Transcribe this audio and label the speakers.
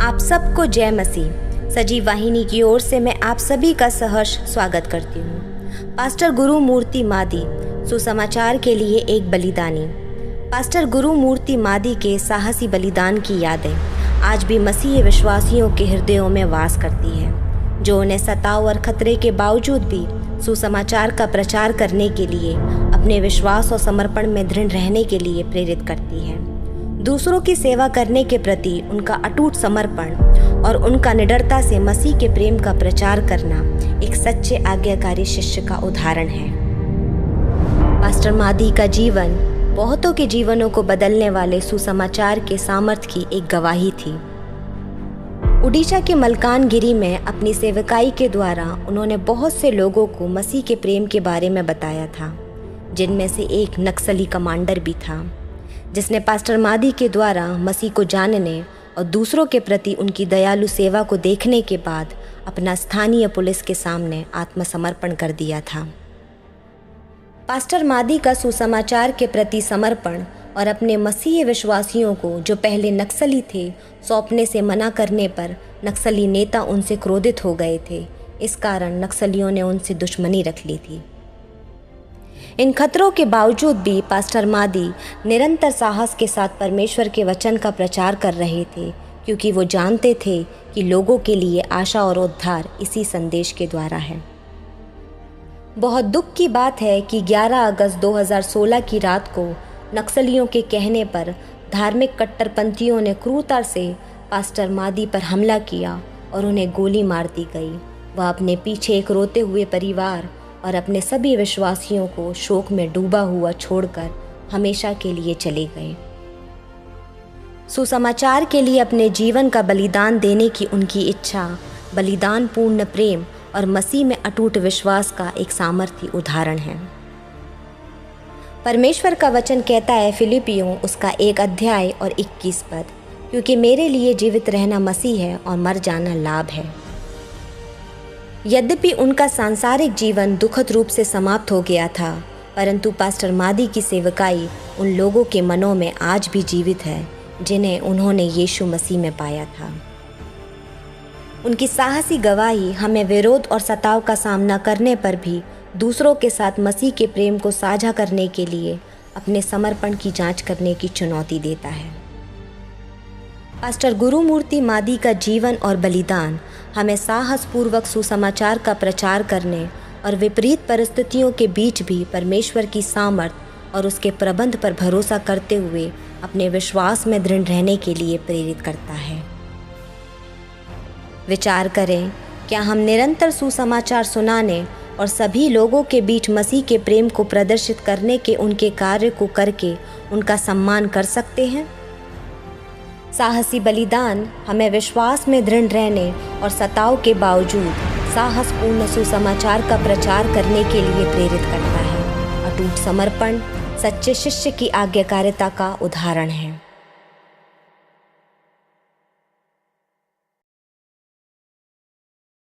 Speaker 1: आप सबको जय मसीह। सजीव वाहिनी की ओर से मैं आप सभी का सहर्ष स्वागत करती हूँ। पास्टर गुरु मूर्ति मादी सुसमाचार के लिए एक बलिदानी। पास्टर गुरु मूर्ति मादी के साहसी बलिदान की यादें आज भी मसीही विश्वासियों के हृदयों में वास करती है, जो उन्हें सताव और खतरे के बावजूद भी सुसमाचार का प्रचार करने के लिए अपने विश्वास और समर्पण में दृढ़ रहने के लिए प्रेरित करती है। दूसरों की सेवा करने के प्रति उनका अटूट समर्पण और उनका निडरता से मसीह के प्रेम का प्रचार करना एक सच्चे आज्ञाकारी शिष्य का उदाहरण है। पास्टर मादी का जीवन बहुतों के जीवनों को बदलने वाले सुसमाचार के सामर्थ्य की एक गवाही थी। उड़ीसा के मलकानगिरी में अपनी सेवकाई के द्वारा उन्होंने बहुत से लोगों को मसीह के प्रेम के बारे में बताया था, जिनमें से एक नक्सली कमांडर भी था, जिसने पास्टर मादी के द्वारा मसीह को जानने और दूसरों के प्रति उनकी दयालु सेवा को देखने के बाद अपना स्थानीय पुलिस के सामने आत्मसमर्पण कर दिया था। पास्टर मादी का सुसमाचार के प्रति समर्पण और अपने मसीही विश्वासियों को, जो पहले नक्सली थे, सौंपने से मना करने पर नक्सली नेता उनसे क्रोधित हो गए थे। इस कारण नक्सलियों ने उनसे दुश्मनी रख ली थी। इन खतरों के बावजूद भी पास्टर मादी निरंतर साहस के साथ परमेश्वर के वचन का प्रचार कर रहे थे, क्योंकि वो जानते थे कि लोगों के लिए आशा और उद्धार इसी संदेश के द्वारा है। बहुत दुख की बात है कि 11 अगस्त 2016 की रात को नक्सलियों के कहने पर धार्मिक कट्टरपंथियों ने क्रूरता से पास्टर मादी पर हमला किया और उन्हें गोली मार दी गई। वह अपने पीछे एक रोते हुए परिवार और अपने सभी विश्वासियों को शोक में डूबा हुआ छोड़कर हमेशा के लिए चले गए। सुसमाचार के लिए अपने जीवन का बलिदान देने की उनकी इच्छा बलिदान पूर्ण प्रेम और मसीह में अटूट विश्वास का एक सामर्थ्य उदाहरण है। परमेश्वर का वचन कहता है, फिलिपियों उसका 1 अध्याय और 21 पद, क्योंकि मेरे लिए जीवित रहना मसीह है और मर जाना लाभ है। यद्यपि उनका सांसारिक जीवन दुखद रूप से समाप्त हो गया था, परंतु पास्टर मादी की सेवकाई उन लोगों के मनों में आज भी जीवित है, जिन्हें उन्होंने यीशु मसीह में पाया था। उनकी साहसी गवाही हमें विरोध और सताव का सामना करने पर भी दूसरों के साथ मसीह के प्रेम को साझा करने के लिए अपने समर्पण की जांच करने की चुनौती देता है। पास्टर गुरु मूर्ति मादी का जीवन और बलिदान हमें साहसपूर्वक सुसमाचार का प्रचार करने और विपरीत परिस्थितियों के बीच भी परमेश्वर की सामर्थ और उसके प्रबंध पर भरोसा करते हुए अपने विश्वास में दृढ़ रहने के लिए प्रेरित करता है। विचार करें, क्या हम निरंतर सुसमाचार सुनाने और सभी लोगों के बीच मसीह के प्रेम को प्रदर्शित करने के उनके कार्य को करके उनका सम्मान कर सकते हैं? साहसी बलिदान हमें विश्वास में दृढ़ रहने और सताव के बावजूद साहसपूर्ण सुसमाचार का प्रचार करने के लिए प्रेरित करता है। अटूट समर्पण सच्चे शिष्य की आज्ञाकारिता का उदाहरण है।